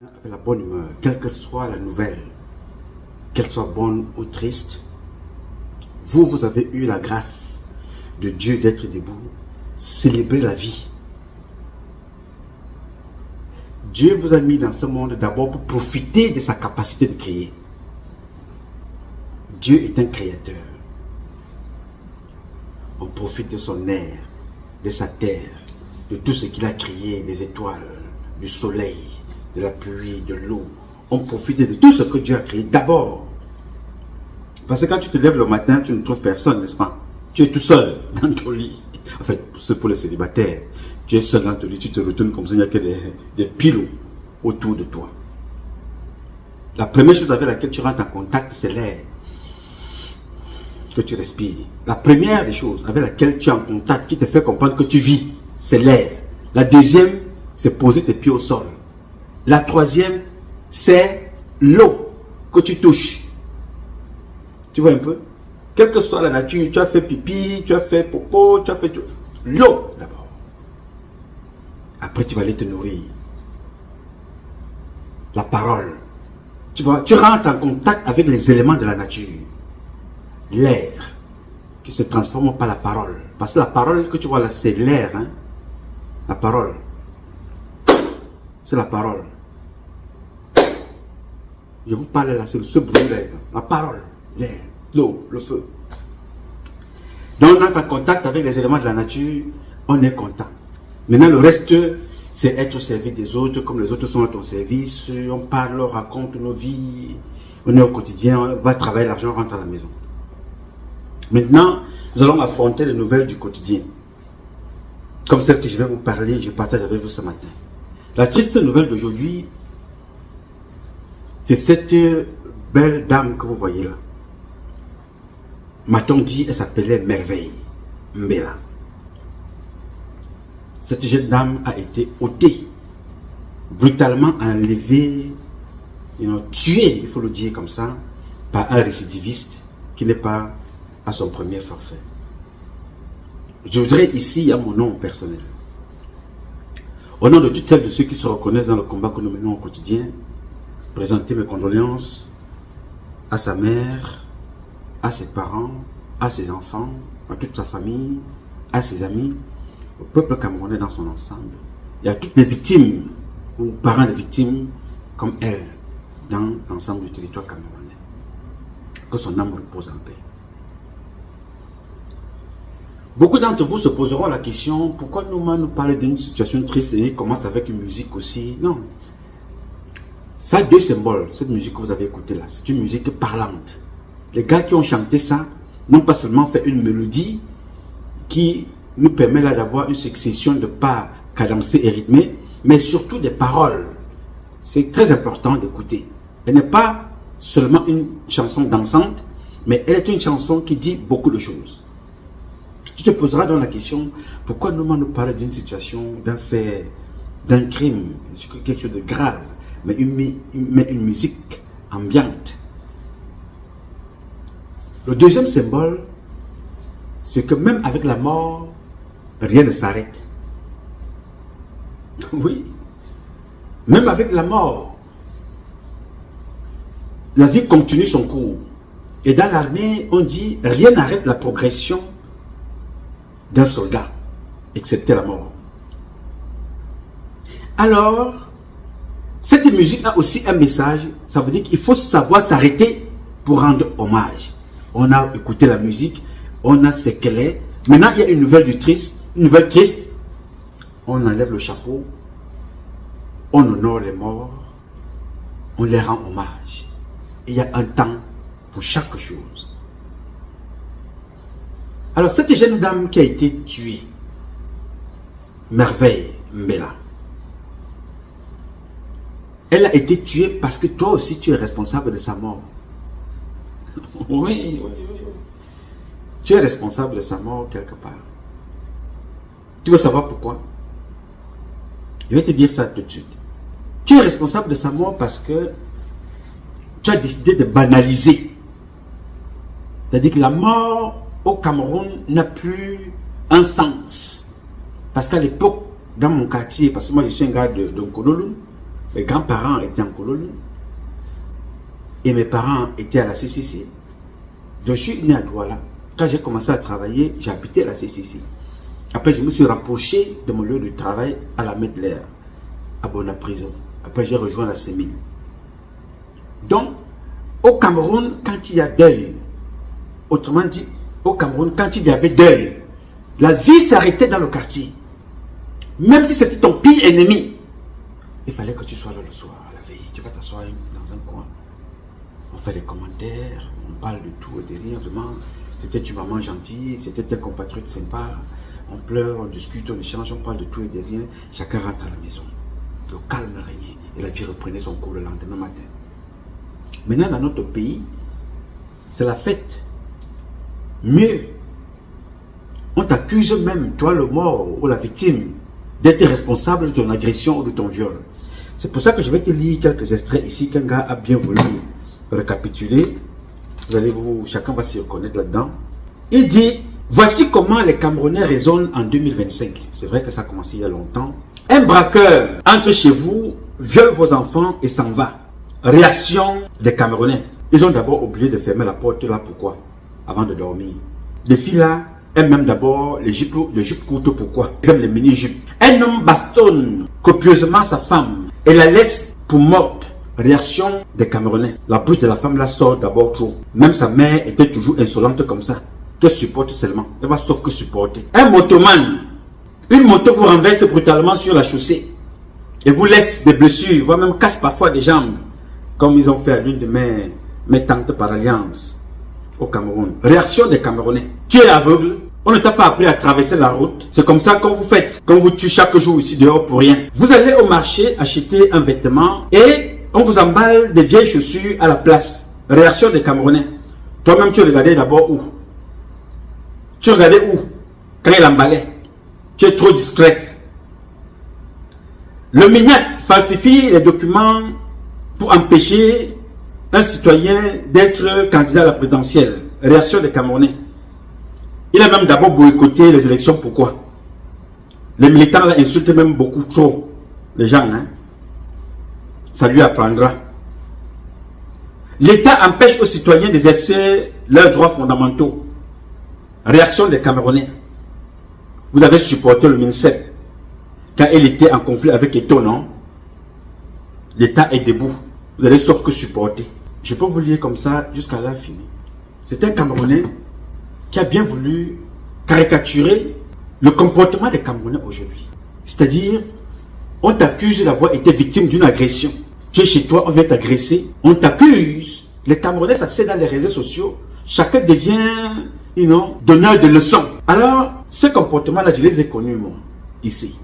Avec la bonne humeur, quelle que soit la nouvelle, qu'elle soit bonne ou triste, vous avez eu la grâce de Dieu d'être debout, célébrer la vie. Dieu vous a mis dans ce monde d'abord pour profiter de sa capacité de créer. Dieu est un créateur. On profite de son air, de sa terre, de tout ce qu'il a créé, des étoiles, du soleil, de la pluie, de l'eau. On profite de tout ce que Dieu a créé d'abord. Parce que quand tu te lèves le matin, tu ne trouves personne, n'est-ce pas? Tu es tout seul dans ton lit. En fait, c'est pour les célibataires. Tu es seul dans ton lit, tu te retournes comme ça, il n'y a que des pilots autour de toi. La première chose avec laquelle tu rentres en contact, c'est l'air que tu respires. La première des choses avec laquelle tu es en contact, qui te fait comprendre que tu vis, c'est l'air. La deuxième, c'est poser tes pieds au sol. La troisième, c'est l'eau que tu touches. Tu vois un peu? Quelle que soit la nature, tu as fait pipi, tu as fait popo, tu as fait tout. L'eau d'abord. Après, tu vas aller te nourrir. La parole. Tu vois, tu rentres en contact avec les éléments de la nature. L'air qui se transforme par la parole. Parce que la parole que tu vois là, c'est l'air. Hein? La parole. C'est la parole. Je vous parle là, c'est ce bruit-là. La parole, l'air, l'eau, le feu. Donc on entre en contact avec les éléments de la nature, on est content. Maintenant le reste, c'est être au service des autres, comme les autres sont à ton service. On parle, on raconte nos vies. On est au quotidien, on va travailler, l'argent rentre à la maison. Maintenant, nous allons affronter les nouvelles du quotidien. Comme celle que je vais vous parler, je partage avec vous ce matin. La triste nouvelle d'aujourd'hui, c'est cette belle dame que vous voyez là. M'a-t-on dit, elle s'appelait Merveille Mbela. Cette jeune dame a été ôtée, brutalement enlevée, tuée, il faut le dire comme ça, par un récidiviste qui n'est pas à son premier forfait. Je voudrais ici, à mon nom personnel, au nom de toutes celles de ceux qui se reconnaissent dans le combat que nous menons au quotidien, présenter mes condoléances à sa mère, à ses parents, à ses enfants, à toute sa famille, à ses amis, au peuple camerounais dans son ensemble, et à toutes les victimes ou parents de victimes comme elle dans l'ensemble du territoire camerounais. Que son âme repose en paix. Beaucoup d'entre vous se poseront la question, pourquoi nous parler d'une situation triste et il commence avec une musique aussi? Non. Ça a deux symboles, cette musique que vous avez écoutée là. C'est une musique parlante. Les gars qui ont chanté ça n'ont pas seulement fait une mélodie qui nous permet là d'avoir une succession de pas cadencés et rythmés, mais surtout des paroles. C'est très important d'écouter. Elle n'est pas seulement une chanson dansante, mais elle est une chanson qui dit beaucoup de choses. Tu te poseras donc la question, pourquoi nous parler d'une situation, d'un fait, d'un crime, quelque chose de grave, mais une musique ambiante. Le deuxième symbole, c'est que même avec la mort, rien ne s'arrête. Oui, même avec la mort, la vie continue son cours. Et dans l'armée, on dit, rien n'arrête la progression d'un soldat, excepté la mort. Alors, cette musique a aussi un message, ça veut dire qu'il faut savoir s'arrêter pour rendre hommage. On a écouté la musique, on a ce qu'elle est. Maintenant, il y a une nouvelle triste, on enlève le chapeau, on honore les morts, on les rend hommage. Il y a un temps pour chaque chose. Alors, cette jeune dame qui a été tuée, Merveille Mbela, elle a été tuée parce que toi aussi tu es responsable de sa mort. Oui. Tu es responsable de sa mort quelque part. Tu veux savoir pourquoi? Je vais te dire ça tout de suite. Tu es responsable de sa mort parce que tu as décidé de banaliser. C'est-à-dire que la mort au Cameroun n'a plus un sens. Parce qu'à l'époque, dans mon quartier, parce que moi je suis un gars de Nkonoloun, Mes grands-parents étaient en colonie. Et mes parents étaient à la CCC. Donc je suis né à Douala. Quand j'ai commencé à travailler, j'ai habité à la CCC. Après, je me suis rapproché de mon lieu de travail à la Medler, à Bona Prison. Après, j'ai rejoint la CEMIL. Donc, au Cameroun, quand il y a deuil, autrement dit, au Cameroun, quand il y avait deuil, la vie s'arrêtait dans le quartier. Même si c'était ton pire ennemi, il fallait que tu sois là le soir, à la veille. Tu vas t'asseoir dans un coin. On fait des commentaires, on parle de tout et de rien, vraiment. C'était une maman gentille, c'était un compatriote sympa. On pleure, on discute, on échange, on parle de tout et de rien. Chacun rentre à la maison. Le calme régnait et la vie reprenait son cours le lendemain matin. Maintenant, dans notre pays, c'est la fête. Mieux, on t'accuse même, toi le mort ou la victime, d'être responsable de ton agression ou de ton viol. C'est pour ça que je vais te lire quelques extraits ici qu'un gars a bien voulu récapituler. Vous allez chacun va s'y reconnaître là-dedans. Il dit, voici comment les Camerounais raisonnent en 2025. C'est vrai que ça a commencé il y a longtemps. Un braqueur entre chez vous, viole vos enfants et s'en va. Réaction des Camerounais. Ils ont d'abord oublié de fermer la porte là, pourquoi? Avant de dormir. Les filles là, elles même d'abord les jupes courtes, pourquoi? Elles aiment les mini-jupes. Un homme bastonne copieusement sa femme et la laisse pour morte. Réaction des Camerounais. La bouche de la femme là sort d'abord trop. Même sa mère était toujours insolente comme ça. Que supporte seulement. Elle va sauf que supporter. Un motoman. Une moto vous renverse brutalement sur la chaussée. Et vous laisse des blessures. Voire même casse parfois des jambes. Comme ils ont fait à l'une de mes tantes par alliance. Au Cameroun. Réaction des Camerounais. Tu es aveugle. On ne t'a pas appris à traverser la route. C'est comme ça qu'on vous faites. Quand vous tuez chaque jour ici dehors pour rien. Vous allez au marché acheter un vêtement et on vous emballe des vieilles chaussures à la place. Réaction des Camerounais. Toi-même, tu regardais d'abord où? Tu regardais où? Quand il emballait. Tu es trop discrète. Le MINAC falsifie les documents pour empêcher un citoyen d'être candidat à la présidentielle. Réaction des Camerounais. Il a même d'abord boycotté les élections. Pourquoi? Les militants là insultent même beaucoup trop les gens. Hein? Ça lui apprendra. L'État empêche aux citoyens d'exercer leurs droits fondamentaux. Réaction des Camerounais. Vous avez supporté le ministère quand il était en conflit avec Eto, non? L'État est debout. Vous allez sauf que supporter. Je peux vous lire comme ça jusqu'à l'infini. C'est un Camerounais qui a bien voulu caricaturer le comportement des Camerounais aujourd'hui. C'est-à-dire, on t'accuse d'avoir été victime d'une agression. Tu es chez toi, on vient t'agresser. On t'accuse. Les Camerounais, ça c'est dans les réseaux sociaux. Chacun devient, donneur de leçons. Alors, ce comportement-là, je les ai connus, moi, ici.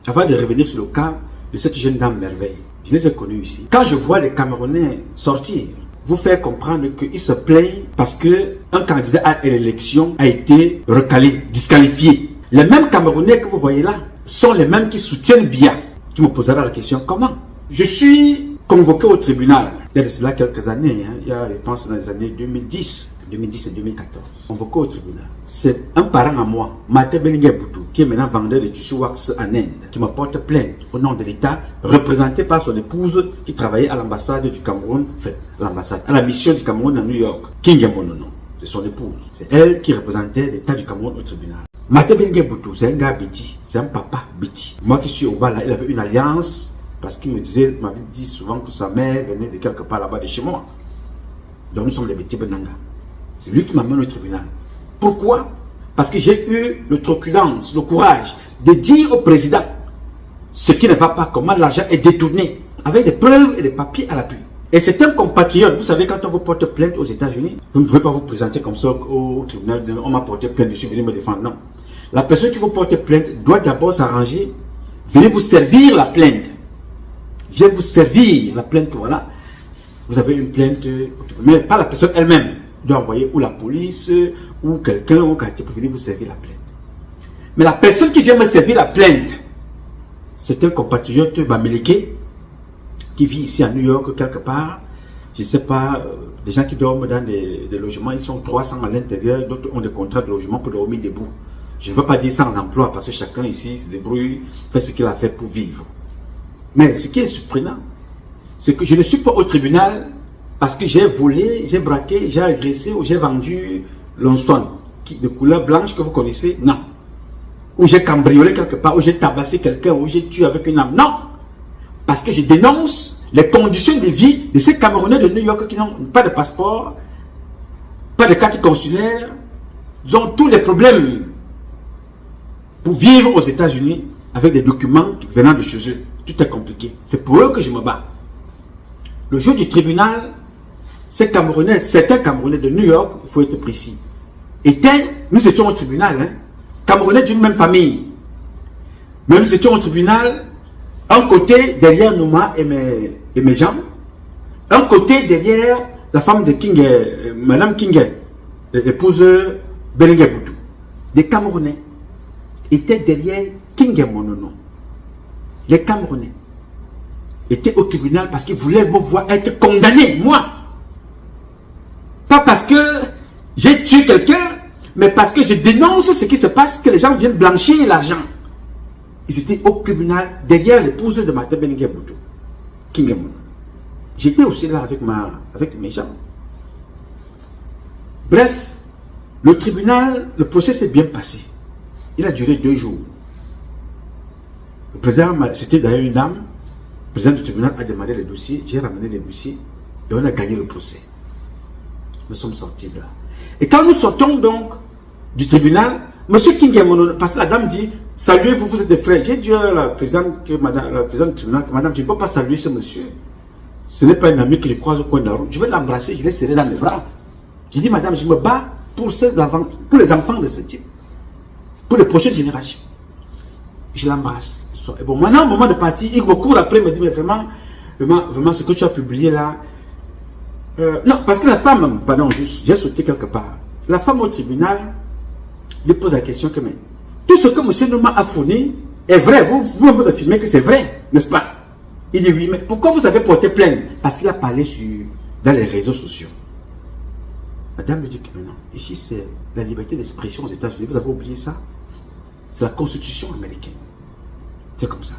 Avant de revenir sur le cas de cette jeune dame merveille. Je les ai connus ici. Quand je vois les Camerounais sortir, vous faire comprendre qu'ils se plaignent parce qu'un candidat à l'élection a été recalé, disqualifié. Les mêmes Camerounais que vous voyez là sont les mêmes qui soutiennent Biya. Tu me poseras la question, comment? Je suis convoqué au tribunal. Il y a de cela quelques années, hein. Il y a, je pense, dans les années 2010 et 2014. Convoqué au tribunal. C'est un parent à moi, Mate Belingue Boutou, qui est maintenant vendeur de tissus wax en Inde, qui me porte plainte au nom de l'État, représenté par son épouse qui travaillait à l'ambassade du Cameroun, enfin, l'ambassade, à la mission du Cameroun à New York, King Monono, de son épouse. C'est elle qui représentait l'État du Cameroun au tribunal. Mate Belingue Boutou, c'est un gars biti, c'est un papa biti. Moi qui suis au bas là, il avait une alliance, parce qu'il m'avait dit souvent que sa mère venait de quelque part là-bas de chez moi. Donc nous sommes les petits Benanga. C'est lui qui m'amène au tribunal. Pourquoi? Parce que j'ai eu le truculence, le courage de dire au président ce qui ne va pas, comment l'argent est détourné, avec des preuves et des papiers à l'appui. Et c'est un compatriote. Vous savez, quand on vous porte plainte aux États-Unis, vous ne pouvez pas vous présenter comme ça au tribunal. On m'a porté plainte, je suis venu me défendre. Non. La personne qui vous porte plainte doit d'abord s'arranger, venir vous servir la plainte. Vient vous servir la plainte que voilà, vous avez une plainte, mais pas la personne elle-même. Doit envoyer ou la police ou quelqu'un au quartier pour venir vous servir la plainte. Mais la personne qui vient me servir la plainte, c'est un compatriote bamileke qui vit ici à New York quelque part. Je ne sais pas, des gens qui dorment dans des logements, ils sont 300 à l'intérieur, d'autres ont des contrats de logement pour dormir debout. Je ne veux pas dire sans emploi parce que chacun ici se débrouille, fait ce qu'il a fait pour vivre. Mais ce qui est surprenant, c'est que je ne suis pas au tribunal parce que j'ai volé, j'ai braqué, j'ai agressé ou j'ai vendu l'onçon de couleur blanche que vous connaissez. Non. Ou j'ai cambriolé quelque part, ou j'ai tabassé quelqu'un, ou j'ai tué avec une arme. Non. Parce que je dénonce les conditions de vie de ces Camerounais de New York qui n'ont pas de passeport, pas de carte consulaire, ils ont tous les problèmes pour vivre aux États-Unis avec des documents venant de chez eux. Tout est compliqué. C'est pour eux que je me bats. Le jour du tribunal, ces Camerounais, certains Camerounais de New York, il faut être précis, nous étions au tribunal, hein, Camerounais d'une même famille. Mais nous étions au tribunal, un côté derrière Nouma et mes gens, un côté derrière la femme de King, Madame King, l'épouse Belingue Boutou. Des Camerounais étaient derrière King Monono. Les Camerounais étaient au tribunal parce qu'ils voulaient me voir être condamné, moi. Pas parce que j'ai tué quelqu'un, mais parce que je dénonce ce qui se passe, que les gens viennent blanchir l'argent. Ils étaient au tribunal derrière l'épouse de Martin Belingue Boutou, King Monono. J'étais aussi là avec mes gens. Bref, le tribunal, le procès s'est bien passé. Il a duré 2 jours. Le président, c'était d'ailleurs une dame, le président du tribunal a demandé les dossiers, j'ai ramené les dossiers et on a gagné le procès. Nous sommes sortis de là. Et quand nous sortons donc du tribunal, M. King Monono, parce que la dame dit, saluez-vous, vous êtes des frères. J'ai dit à la présidente du tribunal que madame, je ne peux pas saluer ce monsieur. Ce n'est pas un ami que je croise au coin de la route. Je vais l'embrasser, je vais serrer dans mes bras. Je dis, madame, je me bats pour les enfants de ce type, pour les prochaines générations. Je l'embrasse. Et bon, maintenant, au moment de partir, il me court après, il me dit, mais vraiment, ce que tu as publié là. Non, parce que la femme, pardon, j'ai sauté quelque part. La femme au tribunal lui pose la question que, mais tout ce que M. Nouma a fourni est vrai. Vous affirmez que c'est vrai, n'est-ce pas? Il dit oui, mais pourquoi vous avez porté plainte? Parce qu'il a parlé dans les réseaux sociaux. La dame me dit que maintenant, ici c'est la liberté d'expression aux États-Unis. Vous avez oublié ça? C'est la constitution américaine. C'est comme ça.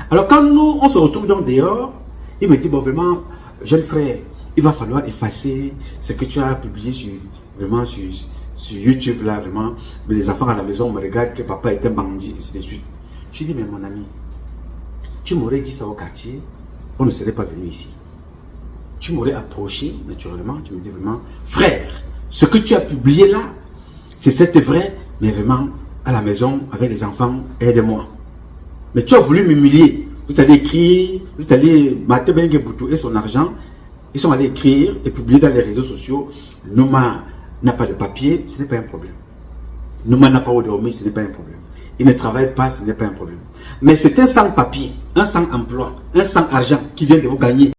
Alors quand nous, on se retrouve donc dehors, il me dit, bon vraiment, jeune frère, il va falloir effacer ce que tu as publié sur YouTube là, vraiment. Mais les enfants à la maison me regardent que papa est un bandit, et ainsi de suite. Je dis, mais mon ami, tu m'aurais dit ça au quartier, on ne serait pas venu ici. Tu m'aurais approché, naturellement, tu me dis vraiment, frère, ce que tu as publié là, c'est vrai, mais vraiment, à la maison, avec les enfants, aide-moi. Mais tu as voulu m'humilier. Vous allez écrire, vous allez, Martin Belingue Boutou et son argent, ils sont allés écrire et publier dans les réseaux sociaux, Nouma n'a pas de papier, ce n'est pas un problème. Nouma n'a pas où dormir, ce n'est pas un problème. Il ne travaille pas, ce n'est pas un problème. Mais c'est un sans papier, un sans emploi, un sans argent qui vient de vous gagner.